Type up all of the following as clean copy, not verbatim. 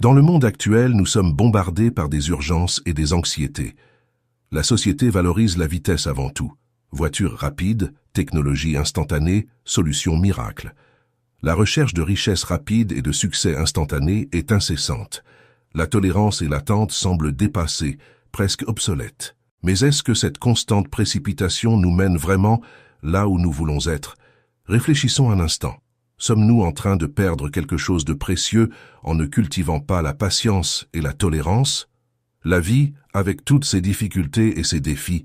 Dans le monde actuel, nous sommes bombardés par des urgences et des anxiétés. La société valorise la vitesse avant tout. Voitures rapides, technologie instantanée, solutions miracles. La recherche de richesses rapides et de succès instantanés est incessante. La tolérance et l'attente semblent dépassées, presque obsolètes. Mais est-ce que cette constante précipitation nous mène vraiment là où nous voulons être? Réfléchissons un instant. Sommes-nous en train de perdre quelque chose de précieux en ne cultivant pas la patience et la tolérance? La vie, avec toutes ses difficultés et ses défis,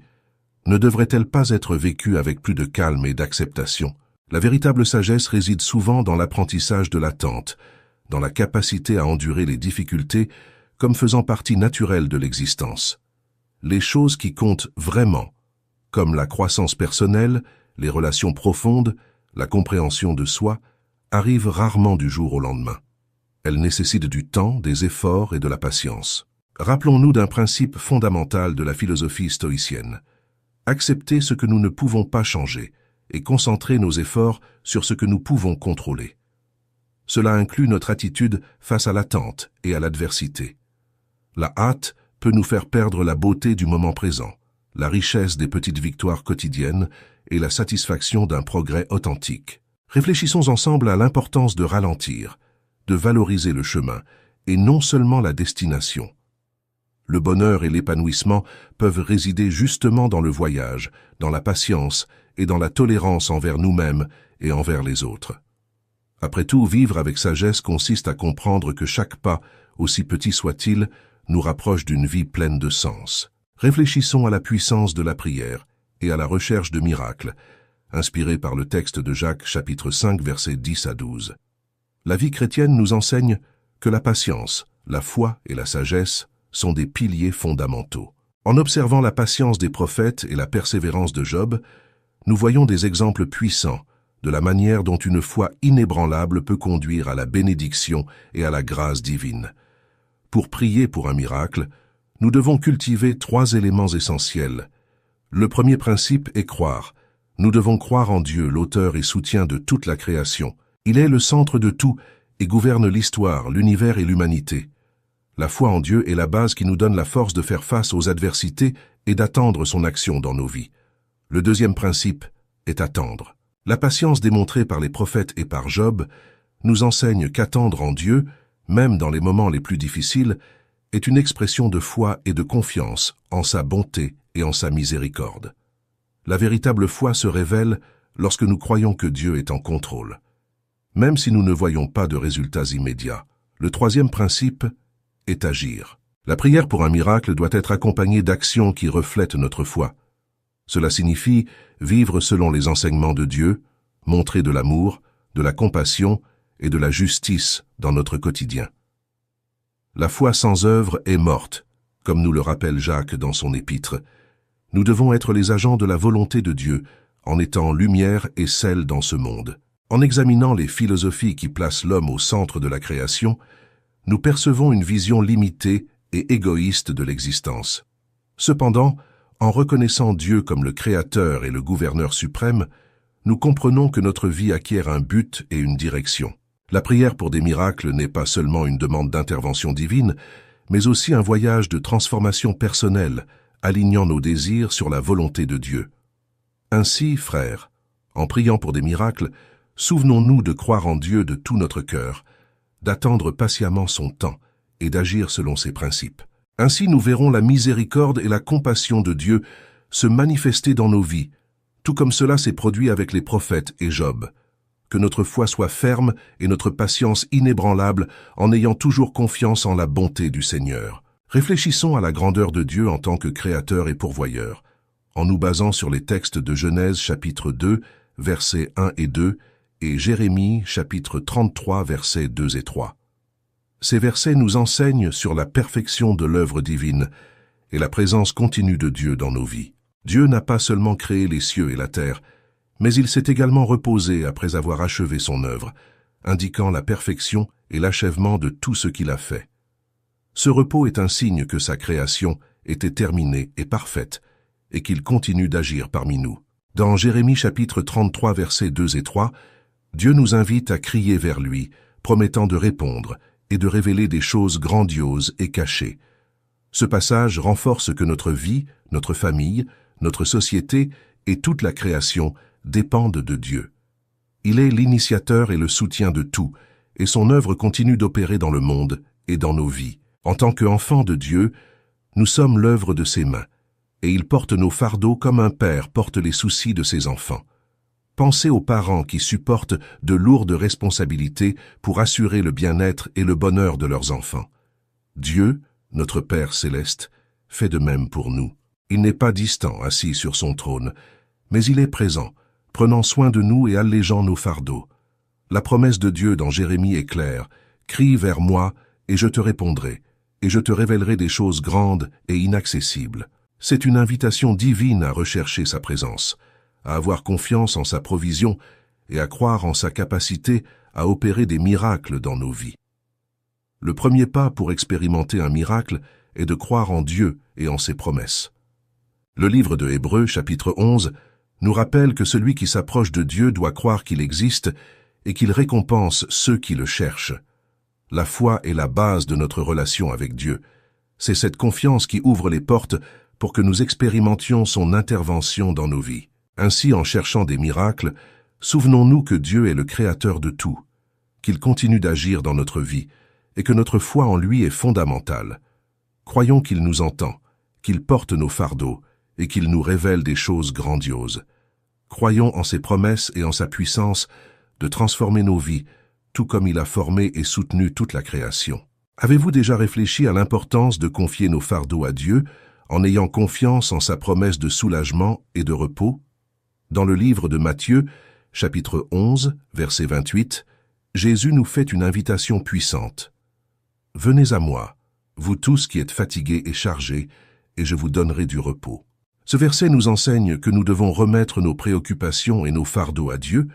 ne devrait-elle pas être vécue avec plus de calme et d'acceptation? La véritable sagesse réside souvent dans l'apprentissage de l'attente, dans la capacité à endurer les difficultés comme faisant partie naturelle de l'existence. Les choses qui comptent vraiment, comme la croissance personnelle, les relations profondes, la compréhension de soi, arrivent rarement du jour au lendemain. Elles nécessitent du temps, des efforts et de la patience. Rappelons-nous d'un principe fondamental de la philosophie stoïcienne. Accepter ce que nous ne pouvons pas changer et concentrer nos efforts sur ce que nous pouvons contrôler. Cela inclut notre attitude face à l'attente et à l'adversité. La hâte peut nous faire perdre la beauté du moment présent, la richesse des petites victoires quotidiennes et la satisfaction d'un progrès authentique. Réfléchissons ensemble à l'importance de ralentir, de valoriser le chemin, et non seulement la destination. Le bonheur et l'épanouissement peuvent résider justement dans le voyage, dans la patience et dans la tolérance envers nous-mêmes et envers les autres. Après tout, vivre avec sagesse consiste à comprendre que chaque pas, aussi petit soit-il, nous rapproche d'une vie pleine de sens. Réfléchissons à la puissance de la prière et à la recherche de miracles, inspiré par le texte de Jacques chapitre 5 versets 10 à 12. La vie chrétienne nous enseigne que la patience, la foi et la sagesse sont des piliers fondamentaux. En observant la patience des prophètes et la persévérance de Job, nous voyons des exemples puissants de la manière dont une foi inébranlable peut conduire à la bénédiction et à la grâce divine. Pour prier pour un miracle, nous devons cultiver 3 éléments essentiels. Le premier principe est croire. Nous devons croire en Dieu, l'auteur et soutien de toute la création. Il est le centre de tout et gouverne l'histoire, l'univers et l'humanité. La foi en Dieu est la base qui nous donne la force de faire face aux adversités et d'attendre son action dans nos vies. Le deuxième principe est attendre. La patience démontrée par les prophètes et par Job nous enseigne qu'attendre en Dieu, même dans les moments les plus difficiles, est une expression de foi et de confiance en sa bonté et en sa miséricorde. La véritable foi se révèle lorsque nous croyons que Dieu est en contrôle. Même si nous ne voyons pas de résultats immédiats, le troisième principe est agir. La prière pour un miracle doit être accompagnée d'actions qui reflètent notre foi. Cela signifie vivre selon les enseignements de Dieu, montrer de l'amour, de la compassion et de la justice dans notre quotidien. La foi sans œuvre est morte, comme nous le rappelle Jacques dans son épître. Nous devons être les agents de la volonté de Dieu, en étant lumière et sel dans ce monde. En examinant les philosophies qui placent l'homme au centre de la création, nous percevons une vision limitée et égoïste de l'existence. Cependant, en reconnaissant Dieu comme le Créateur et le Gouverneur suprême, nous comprenons que notre vie acquiert un but et une direction. La prière pour des miracles n'est pas seulement une demande d'intervention divine, mais aussi un voyage de transformation personnelle, alignant nos désirs sur la volonté de Dieu. Ainsi, frères, en priant pour des miracles, souvenons-nous de croire en Dieu de tout notre cœur, d'attendre patiemment son temps et d'agir selon ses principes. Ainsi, nous verrons la miséricorde et la compassion de Dieu se manifester dans nos vies, tout comme cela s'est produit avec les prophètes et Job. Que notre foi soit ferme et notre patience inébranlable en ayant toujours confiance en la bonté du Seigneur. Réfléchissons à la grandeur de Dieu en tant que Créateur et pourvoyeur, en nous basant sur les textes de Genèse chapitre 2, versets 1 et 2, et Jérémie chapitre 33, versets 2 et 3. Ces versets nous enseignent sur la perfection de l'œuvre divine et la présence continue de Dieu dans nos vies. Dieu n'a pas seulement créé les cieux et la terre, mais il s'est également reposé après avoir achevé son œuvre, indiquant la perfection et l'achèvement de tout ce qu'il a fait. Ce repos est un signe que sa création était terminée et parfaite, et qu'il continue d'agir parmi nous. Dans Jérémie chapitre 33, versets 2 et 3, Dieu nous invite à crier vers lui, promettant de répondre et de révéler des choses grandioses et cachées. Ce passage renforce que notre vie, notre famille, notre société et toute la création dépendent de Dieu. Il est l'initiateur et le soutien de tout, et son œuvre continue d'opérer dans le monde et dans nos vies. En tant qu'enfants de Dieu, nous sommes l'œuvre de ses mains, et il porte nos fardeaux comme un père porte les soucis de ses enfants. Pensez aux parents qui supportent de lourdes responsabilités pour assurer le bien-être et le bonheur de leurs enfants. Dieu, notre Père céleste, fait de même pour nous. Il n'est pas distant, assis sur son trône, mais il est présent, prenant soin de nous et allégeant nos fardeaux. La promesse de Dieu dans Jérémie est claire. « Crie vers moi, et je te répondrai, et je te révélerai des choses grandes et inaccessibles. » C'est une invitation divine à rechercher sa présence, à avoir confiance en sa provision et à croire en sa capacité à opérer des miracles dans nos vies. Le premier pas pour expérimenter un miracle est de croire en Dieu et en ses promesses. Le livre de Hébreux, chapitre 11, nous rappelle que celui qui s'approche de Dieu doit croire qu'il existe et qu'il récompense ceux qui le cherchent. La foi est la base de notre relation avec Dieu. C'est cette confiance qui ouvre les portes pour que nous expérimentions son intervention dans nos vies. Ainsi, en cherchant des miracles, souvenons-nous que Dieu est le créateur de tout, qu'il continue d'agir dans notre vie et que notre foi en lui est fondamentale. Croyons qu'il nous entend, qu'il porte nos fardeaux et qu'il nous révèle des choses grandioses. Croyons en ses promesses et en sa puissance de transformer nos vies, tout comme il a formé et soutenu toute la création. Avez-vous déjà réfléchi à l'importance de confier nos fardeaux à Dieu en ayant confiance en sa promesse de soulagement et de repos? Dans le livre de Matthieu, chapitre 11, verset 28, Jésus nous fait une invitation puissante. « Venez à moi, vous tous qui êtes fatigués et chargés, et je vous donnerai du repos. » Ce verset nous enseigne que nous devons remettre nos préoccupations et nos fardeaux à Dieu,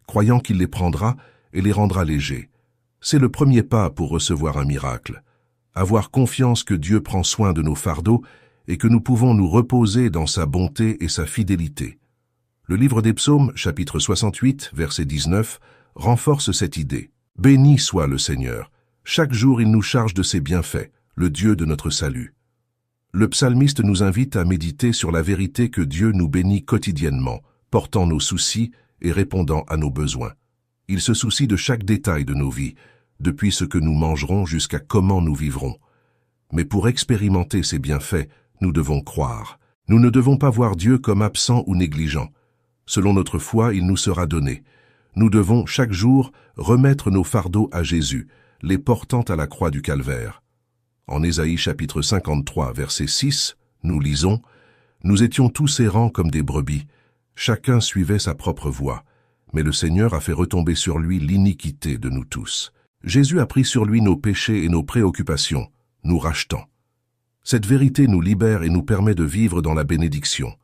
croyant qu'il les prendra et les rendra légers. C'est le premier pas pour recevoir un miracle. Avoir confiance que Dieu prend soin de nos fardeaux et que nous pouvons nous reposer dans sa bonté et sa fidélité. Le livre des Psaumes, chapitre 68, verset 19, renforce cette idée. « Béni soit le Seigneur. Chaque jour il nous charge de ses bienfaits, le Dieu de notre salut. » Le psalmiste nous invite à méditer sur la vérité que Dieu nous bénit quotidiennement, portant nos soucis et répondant à nos besoins. Il se soucie de chaque détail de nos vies, depuis ce que nous mangerons jusqu'à comment nous vivrons. Mais pour expérimenter ces bienfaits, nous devons croire. Nous ne devons pas voir Dieu comme absent ou négligent. Selon notre foi, il nous sera donné. Nous devons, chaque jour, remettre nos fardeaux à Jésus, les portant à la croix du Calvaire. En Ésaïe chapitre 53, verset 6, nous lisons « Nous étions tous errants comme des brebis, chacun suivait sa propre voie, mais le Seigneur a fait retomber sur lui l'iniquité de nous tous. Jésus a pris sur lui nos péchés et nos préoccupations, nous rachetant. Cette vérité nous libère et nous permet de vivre dans la bénédiction.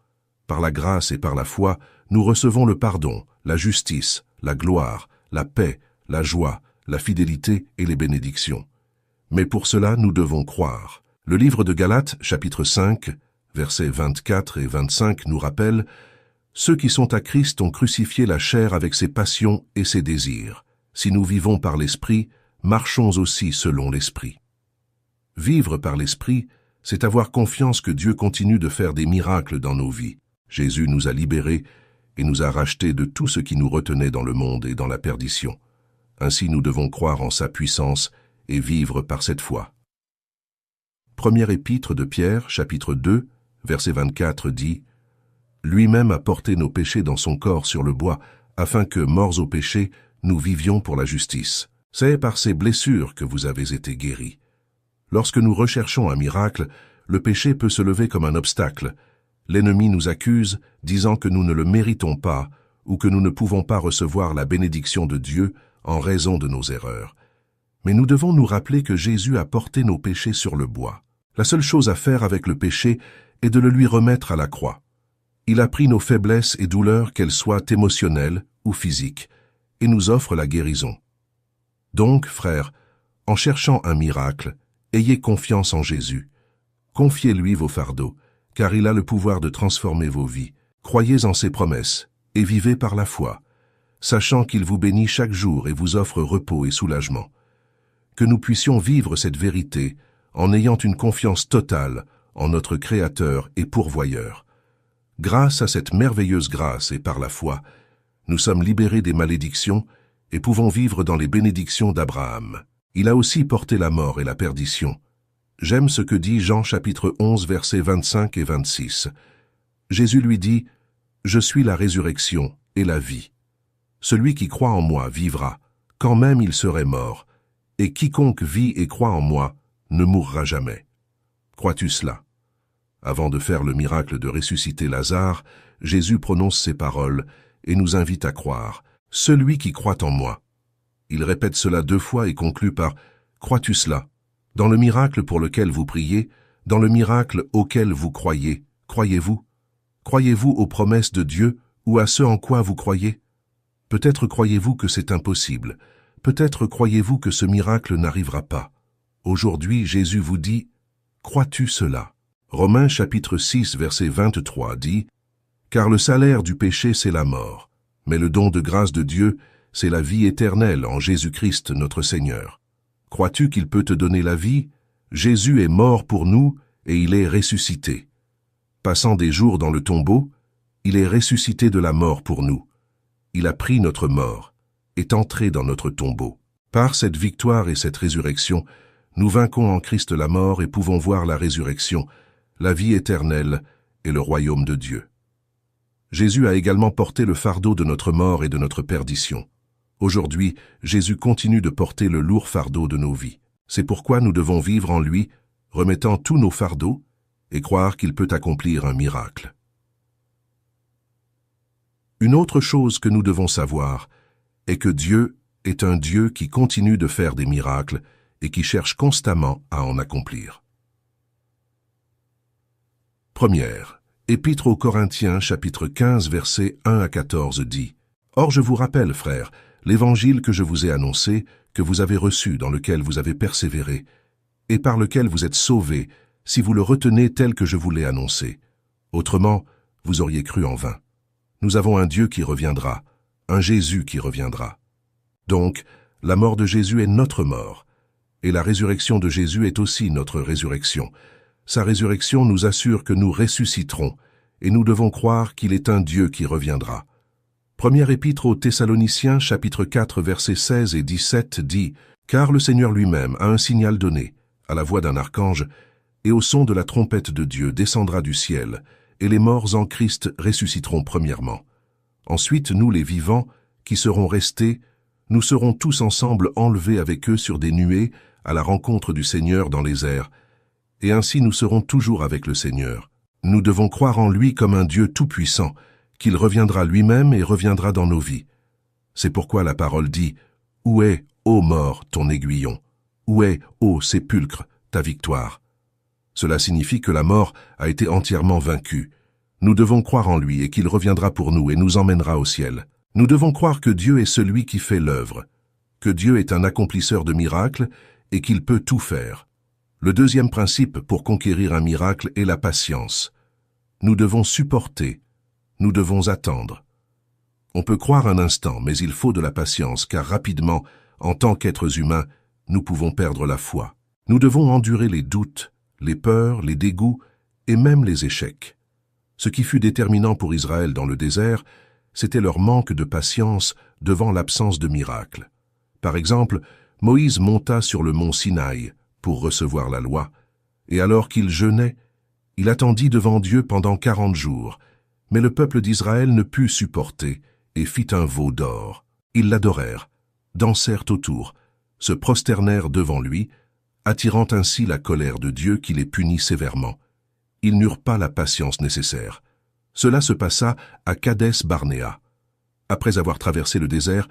Par la grâce et par la foi, nous recevons le pardon, la justice, la gloire, la paix, la joie, la fidélité et les bénédictions. Mais pour cela, nous devons croire. Le livre de Galates, chapitre 5, versets 24 et 25, nous rappelle « Ceux qui sont à Christ ont crucifié la chair avec ses passions et ses désirs. Si nous vivons par l'Esprit, marchons aussi selon l'Esprit. » Vivre par l'Esprit, c'est avoir confiance que Dieu continue de faire des miracles dans nos vies. Jésus nous a libérés et nous a rachetés de tout ce qui nous retenait dans le monde et dans la perdition. Ainsi, nous devons croire en sa puissance et vivre par cette foi. Première épître de Pierre, chapitre 2, verset 24 dit « Lui-même a porté nos péchés dans son corps sur le bois, afin que, morts au péché, nous vivions pour la justice. C'est par ces blessures que vous avez été guéris. » Lorsque nous recherchons un miracle, le péché peut se lever comme un obstacle. L'ennemi nous accuse, disant que nous ne le méritons pas ou que nous ne pouvons pas recevoir la bénédiction de Dieu en raison de nos erreurs. Mais nous devons nous rappeler que Jésus a porté nos péchés sur le bois. La seule chose à faire avec le péché est de le lui remettre à la croix. Il a pris nos faiblesses et douleurs, qu'elles soient émotionnelles ou physiques, et nous offre la guérison. Donc, frères, en cherchant un miracle, ayez confiance en Jésus. Confiez-lui vos fardeaux, car il a le pouvoir de transformer vos vies. Croyez en ses promesses et vivez par la foi, sachant qu'il vous bénit chaque jour et vous offre repos et soulagement. que nous puissions vivre cette vérité en ayant une confiance totale en notre Créateur et Pourvoyeur. Grâce à cette merveilleuse grâce et par la foi, nous sommes libérés des malédictions et pouvons vivre dans les bénédictions d'Abraham. Il a aussi porté la mort et la perdition. J'aime ce que dit Jean chapitre 11 versets 25 et 26. Jésus lui dit « Je suis la résurrection et la vie. Celui qui croit en moi vivra, quand même il serait mort, et quiconque vit et croit en moi ne mourra jamais. » Crois-tu cela? Avant de faire le miracle de ressusciter Lazare, Jésus prononce ces paroles et nous invite à croire « Celui qui croit en moi ». Il répète cela 2 fois et conclut par « Crois-tu cela ?» Dans le miracle pour lequel vous priez, dans le miracle auquel vous croyez, croyez-vous? Croyez-vous aux promesses de Dieu ou à ce en quoi vous croyez? Peut-être croyez-vous que c'est impossible. Peut-être croyez-vous que ce miracle n'arrivera pas. Aujourd'hui, Jésus vous dit « Crois-tu cela ?» Romains chapitre 6 verset 23 dit « Car le salaire du péché c'est la mort, mais le don de grâce de Dieu c'est la vie éternelle en Jésus-Christ notre Seigneur. » Crois-tu qu'il peut te donner la vie? Jésus est mort pour nous et il est ressuscité. Passant des jours dans le tombeau, il est ressuscité de la mort pour nous. Il a pris notre mort, est entré dans notre tombeau. Par cette victoire et cette résurrection, nous vainquons en Christ la mort et pouvons voir la résurrection, la vie éternelle et le royaume de Dieu. Jésus a également porté le fardeau de notre mort et de notre perdition. Aujourd'hui, Jésus continue de porter le lourd fardeau de nos vies. C'est pourquoi nous devons vivre en lui, remettant tous nos fardeaux et croire qu'il peut accomplir un miracle. Une autre chose que nous devons savoir est que Dieu est un Dieu qui continue de faire des miracles et qui cherche constamment à en accomplir. Première, Épître aux Corinthiens, chapitre 15, versets 1 à 14 dit « Or je vous rappelle, frères, l'évangile que je vous ai annoncé, que vous avez reçu, dans lequel vous avez persévéré, et par lequel vous êtes sauvés, si vous le retenez tel que je vous l'ai annoncé. Autrement, vous auriez cru en vain. Nous avons un Dieu qui reviendra, un Jésus qui reviendra. Donc, la mort de Jésus est notre mort, et la résurrection de Jésus est aussi notre résurrection. Sa résurrection nous assure que nous ressusciterons, et nous devons croire qu'il est un Dieu qui reviendra. Première épître aux Thessaloniciens, chapitre 4, versets 16 et 17 dit « Car le Seigneur lui-même a un signal donné, à la voix d'un archange, et au son de la trompette de Dieu descendra du ciel, et les morts en Christ ressusciteront premièrement. Ensuite, nous les vivants, qui serons restés, nous serons tous ensemble enlevés avec eux sur des nuées à la rencontre du Seigneur dans les airs, et ainsi nous serons toujours avec le Seigneur. Nous devons croire en lui comme un Dieu tout-puissant, qu'il reviendra lui-même et reviendra dans nos vies. C'est pourquoi la parole dit « Où est, ô mort, ton aiguillon? Où est, ô sépulcre, ta victoire ?» Cela signifie que la mort a été entièrement vaincue. Nous devons croire en lui et qu'il reviendra pour nous et nous emmènera au ciel. Nous devons croire que Dieu est celui qui fait l'œuvre, que Dieu est un accomplisseur de miracles et qu'il peut tout faire. Le deuxième principe pour conquérir un miracle est la patience. Nous devons supporter. Nous devons attendre. On peut croire un instant, mais il faut de la patience, car rapidement, en tant qu'êtres humains, nous pouvons perdre la foi. Nous devons endurer les doutes, les peurs, les dégoûts et même les échecs. Ce qui fut déterminant pour Israël dans le désert, c'était leur manque de patience devant l'absence de miracles. Par exemple, Moïse monta sur le mont Sinaï pour recevoir la loi, et alors qu'il jeûnait, il attendit devant Dieu pendant 40 jours, mais le peuple d'Israël ne put supporter et fit un veau d'or. Ils l'adorèrent, dansèrent autour, se prosternèrent devant lui, attirant ainsi la colère de Dieu qui les punit sévèrement. Ils n'eurent pas la patience nécessaire. Cela se passa à Kadès-Barnéa. Après avoir traversé le désert,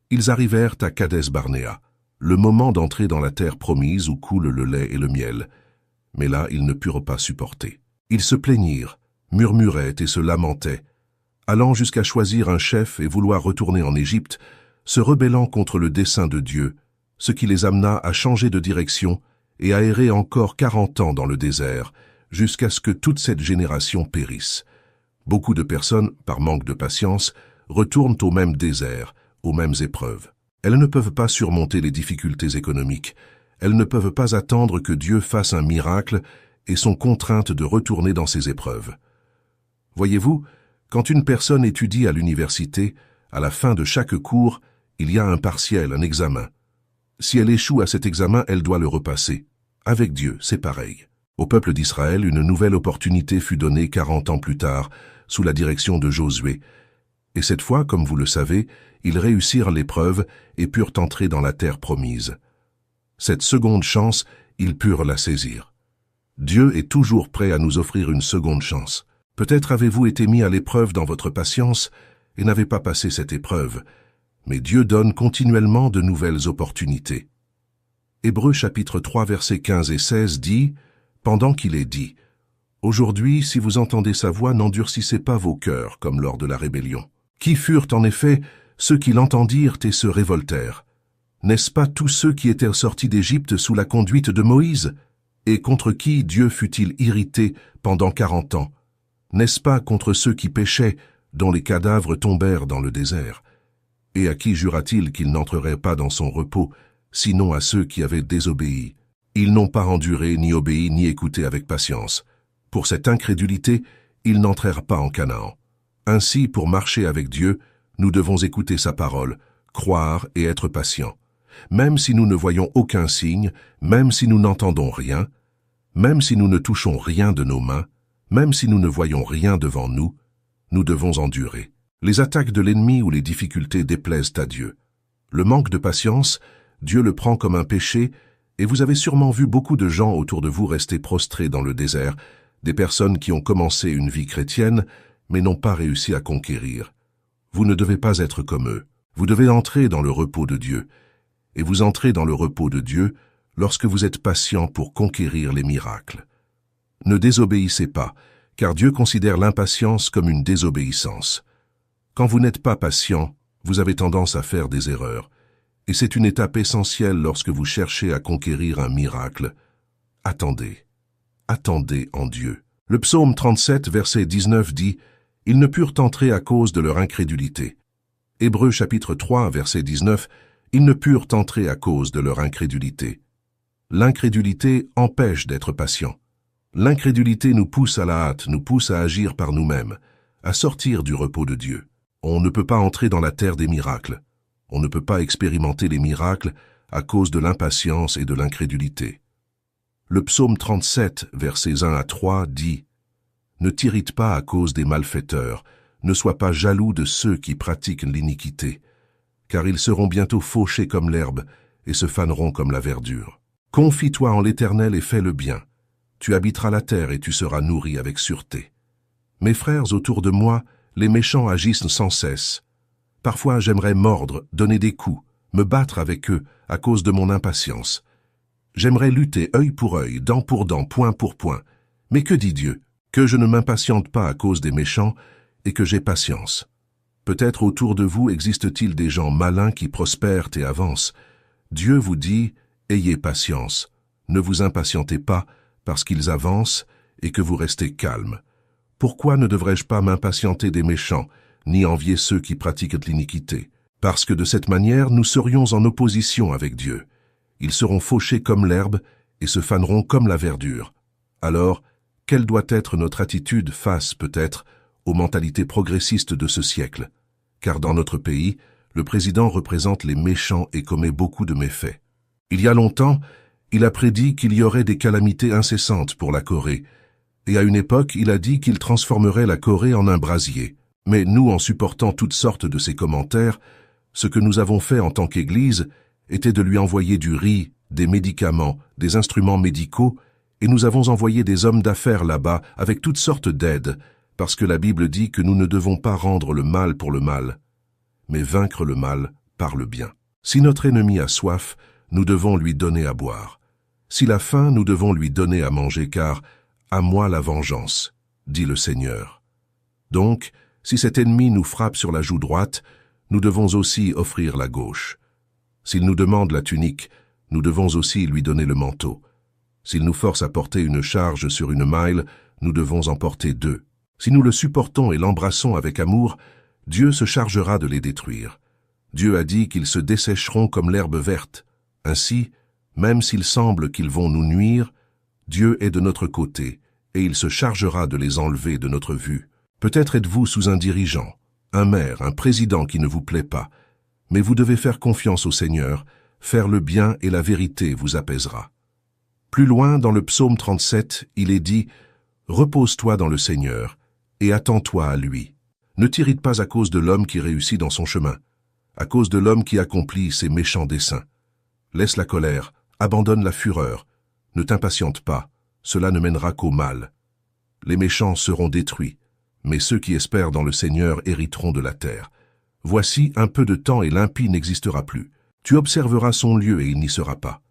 ils arrivèrent à Kadès-Barnéa, le moment d'entrer dans la terre promise où coule le lait et le miel. Mais là, ils ne purent pas supporter. Ils se plaignirent, murmuraient et se lamentaient, allant jusqu'à choisir un chef et vouloir retourner en Égypte, se rebellant contre le dessein de Dieu, ce qui les amena à changer de direction et à errer encore 40 ans dans le désert, jusqu'à ce que toute cette génération périsse. Beaucoup de personnes, par manque de patience, retournent au même désert, aux mêmes épreuves. Elles ne peuvent pas surmonter les difficultés économiques, elles ne peuvent pas attendre que Dieu fasse un miracle et sont contraintes de retourner dans ces épreuves. Voyez-vous, quand une personne étudie à l'université, à la fin de chaque cours, il y a un partiel, un examen. Si elle échoue à cet examen, elle doit le repasser. Avec Dieu, c'est pareil. Au peuple d'Israël, une nouvelle opportunité fut donnée 40 ans plus tard, sous la direction de Josué. Et cette fois, comme vous le savez, ils réussirent l'épreuve et purent entrer dans la terre promise. Cette seconde chance, ils purent la saisir. Dieu est toujours prêt à nous offrir une seconde chance. Peut-être avez-vous été mis à l'épreuve dans votre patience et n'avez pas passé cette épreuve, mais Dieu donne continuellement de nouvelles opportunités. Hébreux chapitre 3 versets 15 et 16 dit, pendant qu'il est dit, « Aujourd'hui, si vous entendez sa voix, n'endurcissez pas vos cœurs comme lors de la rébellion. Qui furent en effet ceux qui l'entendirent et se révoltèrent? N'est-ce pas tous ceux qui étaient sortis d'Égypte sous la conduite de Moïse? Et contre qui Dieu fut-il irrité pendant 40 ans? N'est-ce pas contre ceux qui péchaient, dont les cadavres tombèrent dans le désert? Et à qui jura-t-il qu'il n'entrerait pas dans son repos, sinon à ceux qui avaient désobéi? Ils n'ont pas enduré, ni obéi, ni écouté avec patience. Pour cette incrédulité, ils n'entrèrent pas en Canaan. Ainsi, pour marcher avec Dieu, nous devons écouter sa parole, croire et être patients. Même si nous ne voyons aucun signe, même si nous n'entendons rien, même si nous ne touchons rien de nos mains, même si nous ne voyons rien devant nous, nous devons endurer. Les attaques de l'ennemi ou les difficultés déplaisent à Dieu. Le manque de patience, Dieu le prend comme un péché, et vous avez sûrement vu beaucoup de gens autour de vous rester prostrés dans le désert, des personnes qui ont commencé une vie chrétienne, mais n'ont pas réussi à conquérir. Vous ne devez pas être comme eux. Vous devez entrer dans le repos de Dieu. Et vous entrez dans le repos de Dieu lorsque vous êtes patient pour conquérir les miracles. Ne désobéissez pas, car Dieu considère l'impatience comme une désobéissance. Quand vous n'êtes pas patient, vous avez tendance à faire des erreurs. Et c'est une étape essentielle lorsque vous cherchez à conquérir un miracle. Attendez. Attendez en Dieu. Le psaume 37, verset 19 dit « Ils ne purent entrer à cause de leur incrédulité ». Hébreux chapitre 3, verset 19 « Ils ne purent entrer à cause de leur incrédulité ». L'incrédulité empêche d'être patient. L'incrédulité nous pousse à la hâte, nous pousse à agir par nous-mêmes, à sortir du repos de Dieu. On ne peut pas entrer dans la terre des miracles. On ne peut pas expérimenter les miracles à cause de l'impatience et de l'incrédulité. Le psaume 37, versets 1 à 3 dit « Ne t'irrite pas à cause des malfaiteurs, ne sois pas jaloux de ceux qui pratiquent l'iniquité, car ils seront bientôt fauchés comme l'herbe et se faneront comme la verdure. Confie-toi en l'Éternel et fais le bien. Tu habiteras la terre et tu seras nourri avec sûreté. Mes frères autour de moi, les méchants agissent sans cesse. Parfois j'aimerais mordre, donner des coups, me battre avec eux à cause de mon impatience. J'aimerais lutter œil pour œil, dent pour dent, point pour point. Mais que dit Dieu? Que je ne m'impatiente pas à cause des méchants et que j'ai patience. Peut-être autour de vous existe-t-il des gens malins qui prospèrent et avancent. Dieu vous dit, ayez patience. Ne vous impatientez pas parce qu'ils avancent et que vous restez calme. Pourquoi ne devrais-je pas m'impatienter des méchants, ni envier ceux qui pratiquent l'iniquité? Parce que de cette manière, nous serions en opposition avec Dieu. Ils seront fauchés comme l'herbe et se faneront comme la verdure. Alors, quelle doit être notre attitude face, peut-être, aux mentalités progressistes de ce siècle? Car dans notre pays, le président représente les méchants et commet beaucoup de méfaits. Il y a longtemps, il a prédit qu'il y aurait des calamités incessantes pour la Corée, et à une époque, il a dit qu'il transformerait la Corée en un brasier. Mais nous, en supportant toutes sortes de ses commentaires, ce que nous avons fait en tant qu'Église était de lui envoyer du riz, des médicaments, des instruments médicaux, et nous avons envoyé des hommes d'affaires là-bas avec toutes sortes d'aides, parce que la Bible dit que nous ne devons pas rendre le mal pour le mal, mais vaincre le mal par le bien. Si notre ennemi a soif, nous devons lui donner à boire. S'il a faim, nous devons lui donner à manger, car « à moi la vengeance », dit le Seigneur. Donc, si cet ennemi nous frappe sur la joue droite, nous devons aussi offrir la gauche. S'il nous demande la tunique, nous devons aussi lui donner le manteau. S'il nous force à porter une charge sur une maille, nous devons en porter 2. Si nous le supportons et l'embrassons avec amour, Dieu se chargera de les détruire. Dieu a dit qu'ils se dessécheront comme l'herbe verte. Ainsi, Même s'il semble qu'ils vont nous nuire, Dieu est de notre côté, et il se chargera de les enlever de notre vue. Peut-être êtes-vous sous un dirigeant, un maire, un président qui ne vous plaît pas, mais vous devez faire confiance au Seigneur, faire le bien et la vérité vous apaisera. Plus loin, dans le psaume 37, il est dit « Repose-toi dans le Seigneur, et attends-toi à lui. Ne t'irrite pas à cause de l'homme qui réussit dans son chemin, à cause de l'homme qui accomplit ses méchants desseins. Laisse la colère, abandonne la fureur, ne t'impatiente pas, cela ne mènera qu'au mal. Les méchants seront détruits, mais ceux qui espèrent dans le Seigneur hériteront de la terre. Voici un peu de temps et l'impie n'existera plus. Tu observeras son lieu et il n'y sera pas.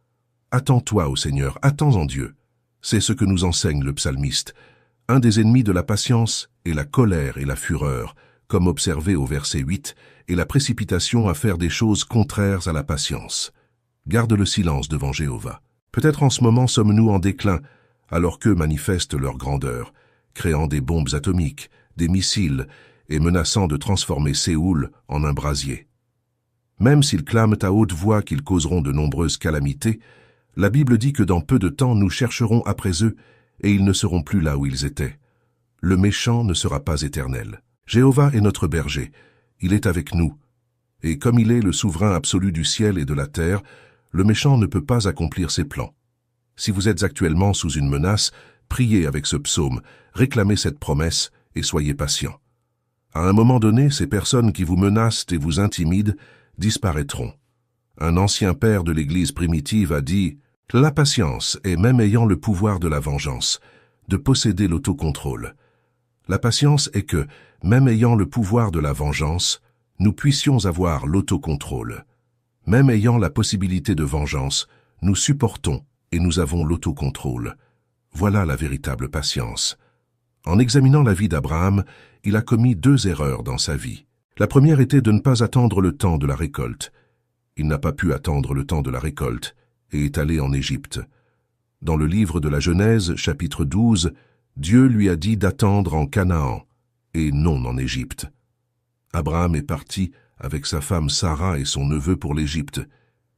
Attends-toi au Seigneur, attends en Dieu. C'est ce que nous enseigne le psalmiste. Un des ennemis de la patience est la colère et la fureur, comme observé au verset 8, et la précipitation à faire des choses contraires à la patience. Garde le silence devant Jéhovah. Peut-être en ce moment sommes-nous en déclin, alors qu'eux manifestent leur grandeur, créant des bombes atomiques, des missiles, et menaçant de transformer Séoul en un brasier. Même s'ils clament à haute voix qu'ils causeront de nombreuses calamités, la Bible dit que dans peu de temps nous chercherons après eux, et ils ne seront plus là où ils étaient. Le méchant ne sera pas éternel. Jéhovah est notre berger, il est avec nous. Et comme il est le souverain absolu du ciel et de la terre, le méchant ne peut pas accomplir ses plans. Si vous êtes actuellement sous une menace, priez avec ce psaume, réclamez cette promesse et soyez patient. À un moment donné, ces personnes qui vous menacent et vous intimident disparaîtront. Un ancien père de l'Église primitive a dit « La patience est même ayant le pouvoir de la vengeance, de posséder l'autocontrôle. La patience est que, même ayant le pouvoir de la vengeance, nous puissions avoir l'autocontrôle. Même ayant la possibilité de vengeance, nous supportons et nous avons l'autocontrôle. Voilà la véritable patience. » En examinant la vie d'Abraham, il a commis 2 erreurs dans sa vie. La première était de ne pas attendre le temps de la récolte. Il n'a pas pu attendre le temps de la récolte et est allé en Égypte. Dans le livre de la Genèse, chapitre 12, Dieu lui a dit d'attendre en Canaan et non en Égypte. Abraham est parti avec sa femme Sarah et son neveu pour l'Égypte,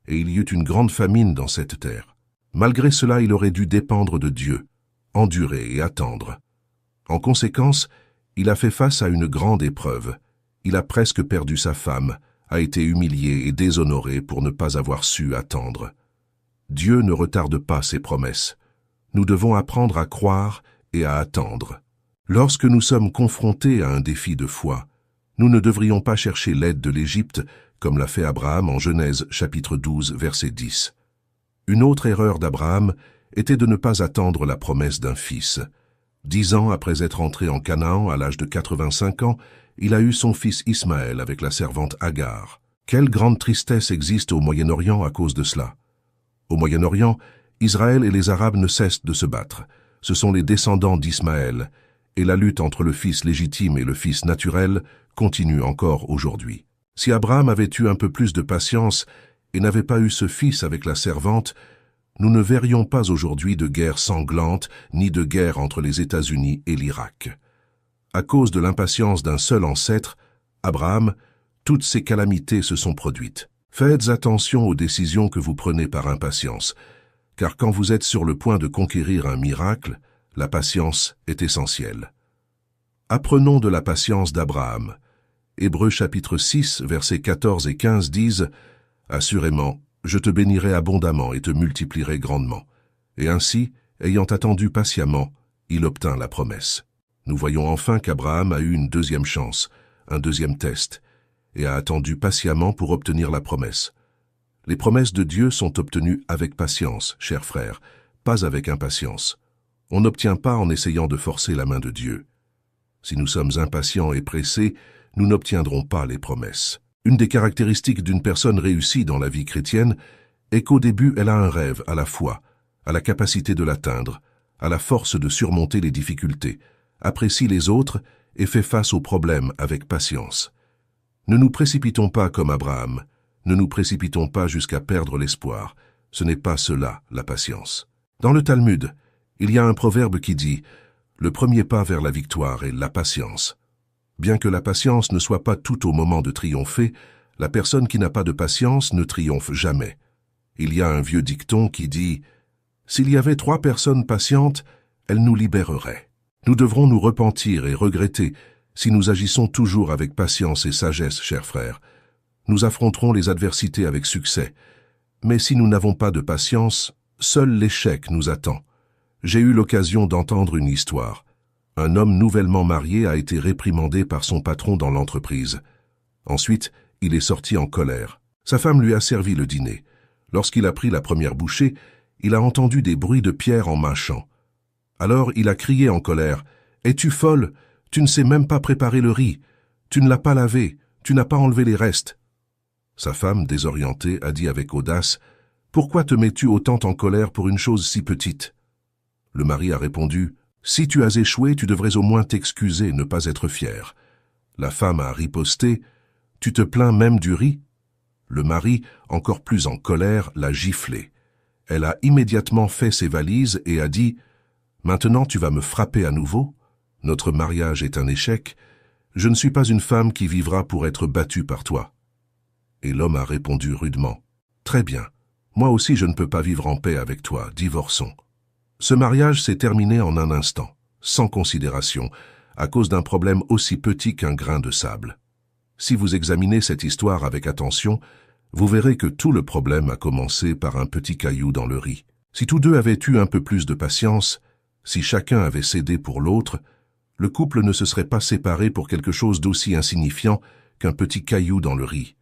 et il y eut une grande famine dans cette terre. Malgré cela, il aurait dû dépendre de Dieu, endurer et attendre. En conséquence, il a fait face à une grande épreuve. Il a presque perdu sa femme, a été humilié et déshonoré pour ne pas avoir su attendre. Dieu ne retarde pas ses promesses. Nous devons apprendre à croire et à attendre. Lorsque nous sommes confrontés à un défi de foi, nous ne devrions pas chercher l'aide de l'Égypte, comme l'a fait Abraham en Genèse chapitre 12, verset 10. Une autre erreur d'Abraham était de ne pas attendre la promesse d'un fils. 10 ans après être entré en Canaan, à l'âge de 85 ans, il a eu son fils Ismaël avec la servante Agar. Quelle grande tristesse existe au Moyen-Orient à cause de cela. Au Moyen-Orient, Israël et les Arabes ne cessent de se battre. Ce sont les descendants d'Ismaël, et la lutte entre le fils légitime et le fils naturel continue encore aujourd'hui. Si Abraham avait eu un peu plus de patience et n'avait pas eu ce fils avec la servante, nous ne verrions pas aujourd'hui de guerre sanglante ni de guerre entre les États-Unis et l'Irak. À cause de l'impatience d'un seul ancêtre, Abraham, toutes ces calamités se sont produites. Faites attention aux décisions que vous prenez par impatience, car quand vous êtes sur le point de conquérir un miracle, la patience est essentielle. Apprenons de la patience d'Abraham. Hébreux chapitre 6, versets 14 et 15 disent « Assurément, je te bénirai abondamment et te multiplierai grandement. » Et ainsi, ayant attendu patiemment, il obtint la promesse. Nous voyons enfin qu'Abraham a eu une deuxième chance, un deuxième test, et a attendu patiemment pour obtenir la promesse. Les promesses de Dieu sont obtenues avec patience, chers frères, pas avec impatience. On n'obtient pas en essayant de forcer la main de Dieu. Si nous sommes impatients et pressés, nous n'obtiendrons pas les promesses. Une des caractéristiques d'une personne réussie dans la vie chrétienne est qu'au début, elle a un rêve à la foi, à la capacité de l'atteindre, à la force de surmonter les difficultés, apprécie les autres et fait face aux problèmes avec patience. Ne nous précipitons pas comme Abraham, ne nous précipitons pas jusqu'à perdre l'espoir. Ce n'est pas cela, la patience. Dans le Talmud, il y a un proverbe qui dit « Le premier pas vers la victoire est la patience ». Bien que la patience ne soit pas tout au moment de triompher, la personne qui n'a pas de patience ne triomphe jamais. Il y a un vieux dicton qui dit « S'il y avait 3 personnes patientes, elles nous libéreraient ». Nous devrons nous repentir et regretter si nous agissons toujours avec patience et sagesse, chers frères. Nous affronterons les adversités avec succès. Mais si nous n'avons pas de patience, seul l'échec nous attend. J'ai eu l'occasion d'entendre une histoire. Un homme nouvellement marié a été réprimandé par son patron dans l'entreprise. Ensuite, il est sorti en colère. Sa femme lui a servi le dîner. Lorsqu'il a pris la première bouchée, il a entendu des bruits de pierre en mâchant. Alors il a crié en colère « Es-tu folle? Tu ne sais même pas préparer le riz. Tu ne l'as pas lavé. Tu n'as pas enlevé les restes. » Sa femme, désorientée, a dit avec audace « Pourquoi te mets-tu autant en colère pour une chose si petite ?» Le mari a répondu « Si tu as échoué, tu devrais au moins t'excuser, ne pas être fier. » La femme a riposté « Tu te plains même du riz ?» Le mari, encore plus en colère, l'a giflé. Elle a immédiatement fait ses valises et a dit « Maintenant tu vas me frapper à nouveau? Notre mariage est un échec. Je ne suis pas une femme qui vivra pour être battue par toi. » Et l'homme a répondu rudement « Très bien, moi aussi je ne peux pas vivre en paix avec toi, divorçons. » Ce mariage s'est terminé en un instant, sans considération, à cause d'un problème aussi petit qu'un grain de sable. Si vous examinez cette histoire avec attention, vous verrez que tout le problème a commencé par un petit caillou dans le riz. Si tous deux avaient eu un peu plus de patience, si chacun avait cédé pour l'autre, le couple ne se serait pas séparé pour quelque chose d'aussi insignifiant qu'un petit caillou dans le riz.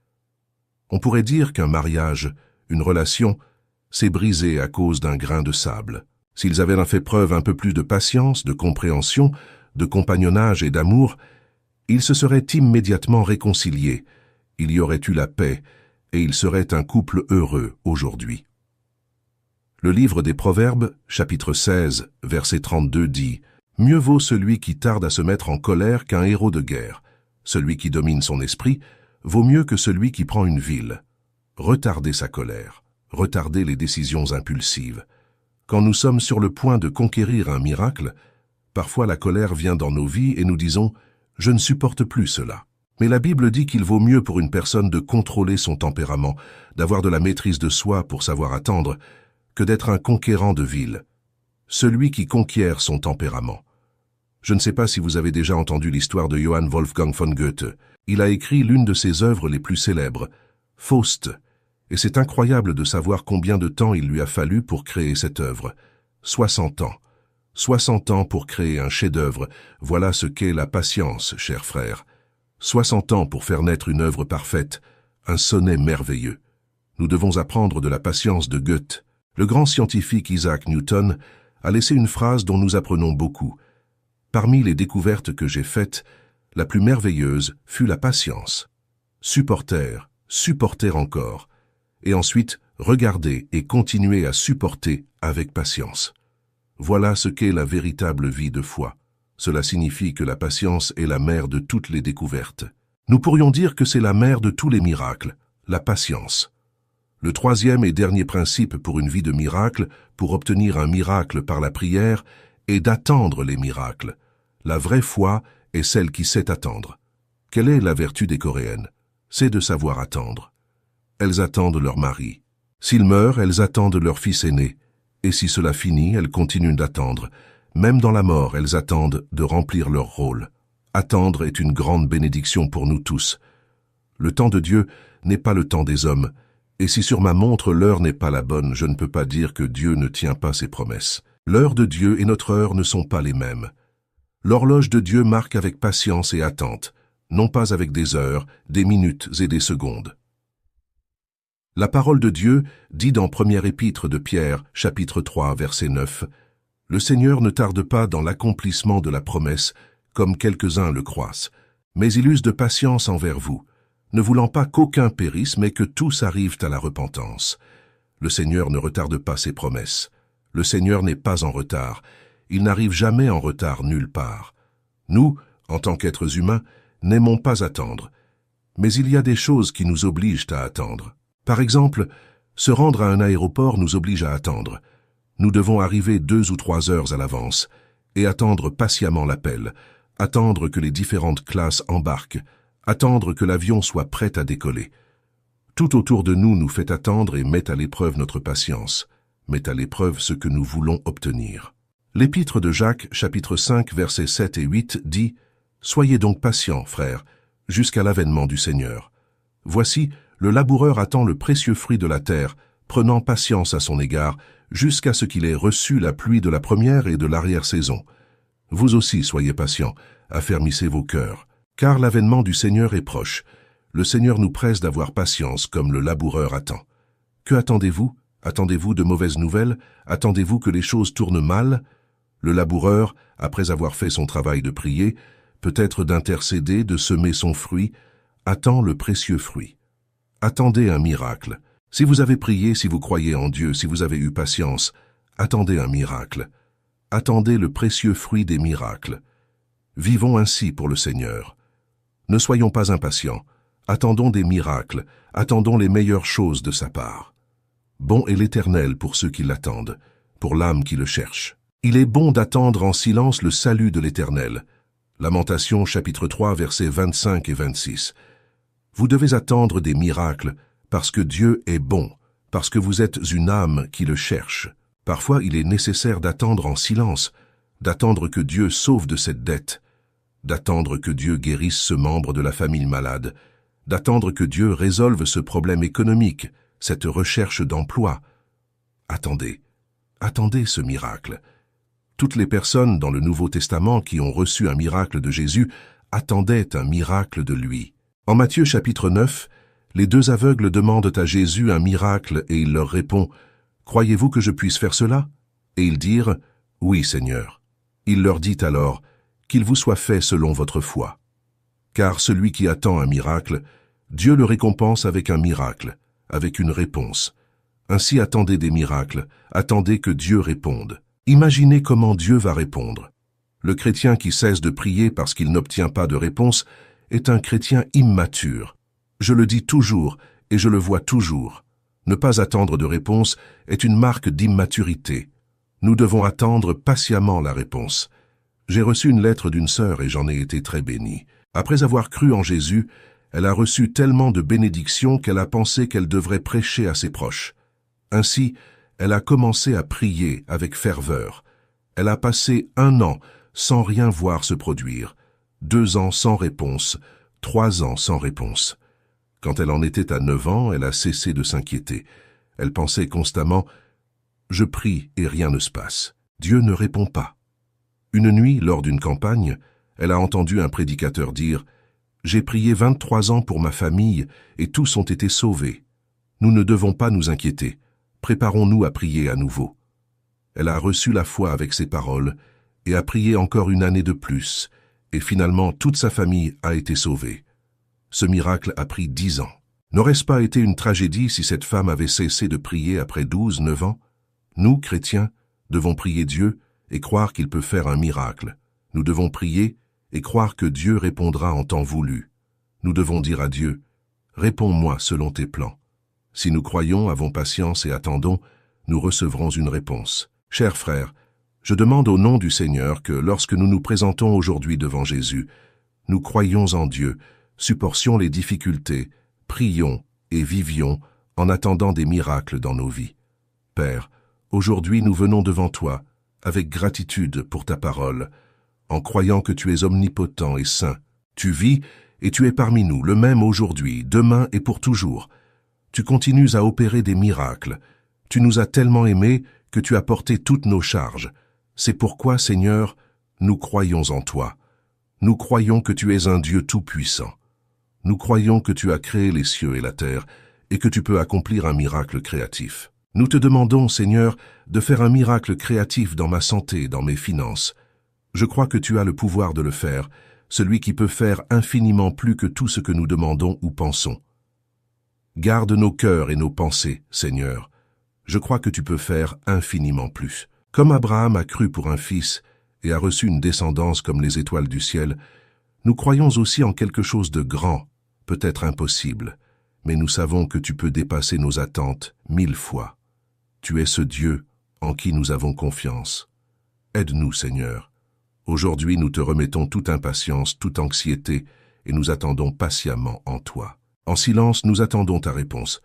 On pourrait dire qu'un mariage, une relation, s'est brisé à cause d'un grain de sable. S'ils avaient fait preuve un peu plus de patience, de compréhension, de compagnonnage et d'amour, ils se seraient immédiatement réconciliés, il y aurait eu la paix, et ils seraient un couple heureux aujourd'hui. Le livre des Proverbes, chapitre 16, verset 32 dit « Mieux vaut celui qui tarde à se mettre en colère qu'un héros de guerre. Celui qui domine son esprit vaut mieux que celui qui prend une ville. » Retardez sa colère, retardez les décisions impulsives. Quand nous sommes sur le point de conquérir un miracle, parfois la colère vient dans nos vies et nous disons « Je ne supporte plus cela ». Mais la Bible dit qu'il vaut mieux pour une personne de contrôler son tempérament, d'avoir de la maîtrise de soi pour savoir attendre, que d'être un conquérant de ville. Celui qui conquiert son tempérament. Je ne sais pas si vous avez déjà entendu l'histoire de Johann Wolfgang von Goethe. Il a écrit l'une de ses œuvres les plus célèbres, Faust, et c'est incroyable de savoir combien de temps il lui a fallu pour créer cette œuvre. 60 ans. 60 ans pour créer un chef-d'œuvre, voilà ce qu'est la patience, chers frères. 60 ans pour faire naître une œuvre parfaite, un sonnet merveilleux. Nous devons apprendre de la patience de Goethe. Le grand scientifique Isaac Newton a laissé une phrase dont nous apprenons beaucoup. Parmi les découvertes que j'ai faites, la plus merveilleuse fut la patience. Supporter, supporter encore, et ensuite regarder et continuer à supporter avec patience. Voilà ce qu'est la véritable vie de foi. Cela signifie que la patience est la mère de toutes les découvertes. Nous pourrions dire que c'est la mère de tous les miracles, la patience. Le troisième et dernier principe pour une vie de miracle, pour obtenir un miracle par la prière, est d'attendre les miracles. La vraie foi est celle qui sait attendre. Quelle est la vertu des Coréennes? C'est de savoir attendre. Elles attendent leur mari. S'il meurt, elles attendent leur fils aîné. Et si cela finit, elles continuent d'attendre. Même dans la mort, elles attendent de remplir leur rôle. Attendre est une grande bénédiction pour nous tous. Le temps de Dieu n'est pas le temps des hommes. Et si sur ma montre l'heure n'est pas la bonne, je ne peux pas dire que Dieu ne tient pas ses promesses. L'heure de Dieu et notre heure ne sont pas les mêmes. L'horloge de Dieu marque avec patience et attente, non pas avec des heures, des minutes et des secondes. La parole de Dieu dit dans Première Épître de Pierre, chapitre 3, verset 9, « Le Seigneur ne tarde pas dans l'accomplissement de la promesse, comme quelques-uns le croissent, mais il use de patience envers vous, ne voulant pas qu'aucun périsse, mais que tous arrivent à la repentance. Le Seigneur ne retarde pas ses promesses. Le Seigneur n'est pas en retard. Il n'arrive jamais en retard nulle part. Nous, en tant qu'êtres humains, n'aimons pas attendre. Mais il y a des choses qui nous obligent à attendre. Par exemple, se rendre à un aéroport nous oblige à attendre. Nous devons arriver 2 ou 3 heures à l'avance et attendre patiemment l'appel, attendre que les différentes classes embarquent, attendre que l'avion soit prêt à décoller. Tout autour de nous nous fait attendre et met à l'épreuve notre patience, met à l'épreuve ce que nous voulons obtenir. L'épître de Jacques, chapitre 5, versets 7 et 8, dit « Soyez donc patients, frères, jusqu'à l'avènement du Seigneur. Voici, le laboureur attend le précieux fruit de la terre, prenant patience à son égard, jusqu'à ce qu'il ait reçu la pluie de la première et de l'arrière-saison. Vous aussi soyez patients, affermissez vos cœurs, car l'avènement du Seigneur est proche. Le Seigneur nous presse d'avoir patience comme le laboureur attend. Que attendez-vous? Attendez-vous de mauvaises nouvelles? Attendez-vous que les choses tournent mal? Le laboureur, après avoir fait son travail de prier, peut-être d'intercéder, de semer son fruit, attend le précieux fruit. Attendez un miracle. Si vous avez prié, si vous croyez en Dieu, si vous avez eu patience, attendez un miracle. Attendez le précieux fruit des miracles. Vivons ainsi pour le Seigneur. Ne soyons pas impatients. Attendons des miracles, attendons les meilleures choses de sa part. Bon est l'Éternel pour ceux qui l'attendent, pour l'âme qui le cherche. Il est bon d'attendre en silence le salut de l'Éternel. Lamentation chapitre 3 versets 25 et 26. Vous devez attendre des miracles parce que Dieu est bon, parce que vous êtes une âme qui le cherche. Parfois il est nécessaire d'attendre en silence, d'attendre que Dieu sauve de cette dette, d'attendre que Dieu guérisse ce membre de la famille malade, d'attendre que Dieu résolve ce problème économique, cette recherche d'emploi. Attendez, attendez ce miracle. Toutes les personnes dans le Nouveau Testament qui ont reçu un miracle de Jésus attendaient un miracle de lui. En Matthieu chapitre 9, les deux aveugles demandent à Jésus un miracle et il leur répond « Croyez-vous que je puisse faire cela ?» Et ils dirent « Oui, Seigneur. » Il leur dit alors « Qu'il vous soit fait selon votre foi. » Car celui qui attend un miracle, Dieu le récompense avec un miracle, avec une réponse. Ainsi attendez des miracles, attendez que Dieu réponde. Imaginez comment Dieu va répondre. Le chrétien qui cesse de prier parce qu'il n'obtient pas de réponse est un chrétien immature. Je le dis toujours et je le vois toujours. Ne pas attendre de réponse est une marque d'immaturité. Nous devons attendre patiemment la réponse. J'ai reçu une lettre d'une sœur et j'en ai été très béni. Après avoir cru en Jésus, elle a reçu tellement de bénédictions qu'elle a pensé qu'elle devrait prêcher à ses proches. Ainsi, elle a commencé à prier avec ferveur. Elle a passé 1 an sans rien voir se produire, 2 ans sans réponse, 3 ans sans réponse. Quand elle en était à 9 ans, elle a cessé de s'inquiéter. Elle pensait constamment « Je prie et rien ne se passe. Dieu ne répond pas. » Une nuit, lors d'une campagne, elle a entendu un prédicateur dire « J'ai prié 23 ans pour ma famille et tous ont été sauvés. Nous ne devons pas nous inquiéter. Préparons-nous à prier à nouveau. » Elle a reçu la foi avec ces paroles et a prié encore 1 année de plus, et finalement toute sa famille a été sauvée. Ce miracle a pris 10 ans. N'aurait-ce pas été une tragédie si cette femme avait cessé de prier après 12-9 ans? Nous, chrétiens, devons prier Dieu et croire qu'il peut faire un miracle. Nous devons prier et croire que Dieu répondra en temps voulu. Nous devons dire à Dieu, « Réponds-moi selon tes plans. » Si nous croyons, avons patience et attendons, nous recevrons une réponse. Chers frères, je demande au nom du Seigneur que lorsque nous nous présentons aujourd'hui devant Jésus, nous croyons en Dieu, supportions les difficultés, prions et vivions en attendant des miracles dans nos vies. Père, aujourd'hui nous venons devant toi, avec gratitude pour ta parole, en croyant que tu es omnipotent et saint. Tu vis et tu es parmi nous, le même aujourd'hui, demain et pour toujours. Tu continues à opérer des miracles. Tu nous as tellement aimés que tu as porté toutes nos charges. C'est pourquoi, Seigneur, nous croyons en toi. Nous croyons que tu es un Dieu tout-puissant. Nous croyons que tu as créé les cieux et la terre et que tu peux accomplir un miracle créatif. Nous te demandons, Seigneur, de faire un miracle créatif dans ma santé, dans mes finances. Je crois que tu as le pouvoir de le faire, celui qui peut faire infiniment plus que tout ce que nous demandons ou pensons. Garde nos cœurs et nos pensées, Seigneur. Je crois que tu peux faire infiniment plus. Comme Abraham a cru pour un fils et a reçu une descendance comme les étoiles du ciel, nous croyons aussi en quelque chose de grand, peut-être impossible, mais nous savons que tu peux dépasser nos attentes 1000 fois. Tu es ce Dieu en qui nous avons confiance. Aide-nous, Seigneur. Aujourd'hui, nous te remettons toute impatience, toute anxiété, et nous attendons patiemment en toi. En silence, nous attendons ta réponse.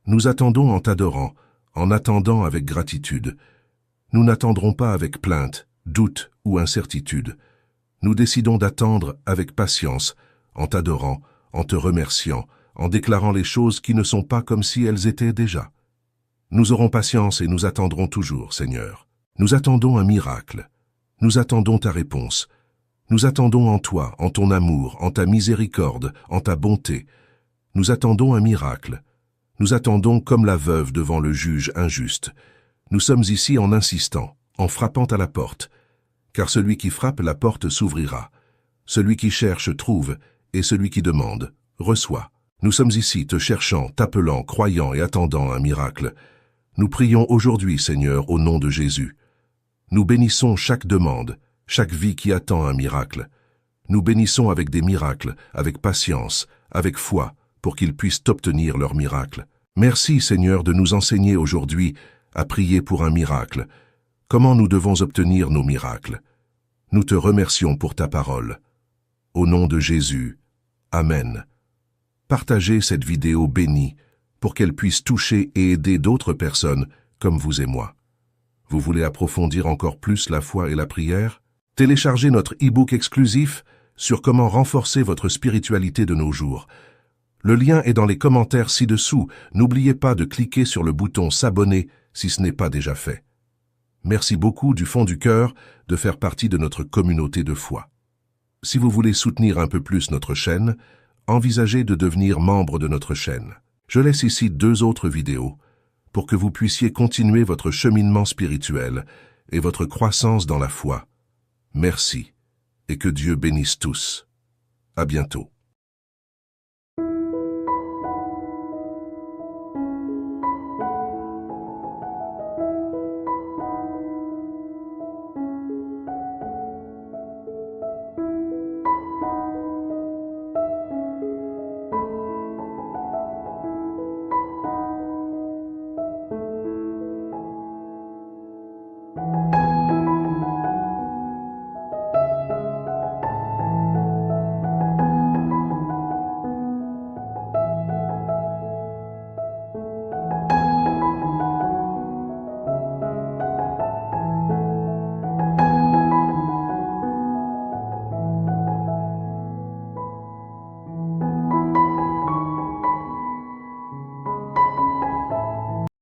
Nous attendons en t'adorant, en attendant avec gratitude. Nous n'attendrons pas avec plainte, doute ou incertitude. Nous décidons d'attendre avec patience, en t'adorant, en te remerciant, en déclarant les choses qui ne sont pas comme si elles étaient déjà. Nous aurons patience et nous attendrons toujours, Seigneur. Nous attendons un miracle. Nous attendons ta réponse. Nous attendons en toi, en ton amour, en ta miséricorde, en ta bonté. Nous attendons un miracle. Nous attendons comme la veuve devant le juge injuste. Nous sommes ici en insistant, en frappant à la porte. Car celui qui frappe, la porte s'ouvrira. Celui qui cherche trouve, et celui qui demande reçoit. Nous sommes ici te cherchant, t'appelant, croyant et attendant un miracle. Nous prions aujourd'hui, Seigneur, au nom de Jésus. Nous bénissons chaque demande, chaque vie qui attend un miracle. Nous bénissons avec des miracles, avec patience, avec foi, pour qu'ils puissent obtenir leur miracle. Merci, Seigneur, de nous enseigner aujourd'hui à prier pour un miracle. Comment nous devons obtenir nos miracles? Nous te remercions pour ta parole. Au nom de Jésus. Amen. Partagez cette vidéo bénie pour qu'elle puisse toucher et aider d'autres personnes comme vous et moi. Vous voulez approfondir encore plus la foi et la prière? Téléchargez notre e-book exclusif sur comment renforcer votre spiritualité de nos jours. Le lien est dans les commentaires ci-dessous. N'oubliez pas de cliquer sur le bouton s'abonner si ce n'est pas déjà fait. Merci beaucoup du fond du cœur de faire partie de notre communauté de foi. Si vous voulez soutenir un peu plus notre chaîne, envisagez de devenir membre de notre chaîne. Je laisse ici 2 autres vidéos pour que vous puissiez continuer votre cheminement spirituel et votre croissance dans la foi. Merci et que Dieu bénisse tous. À bientôt.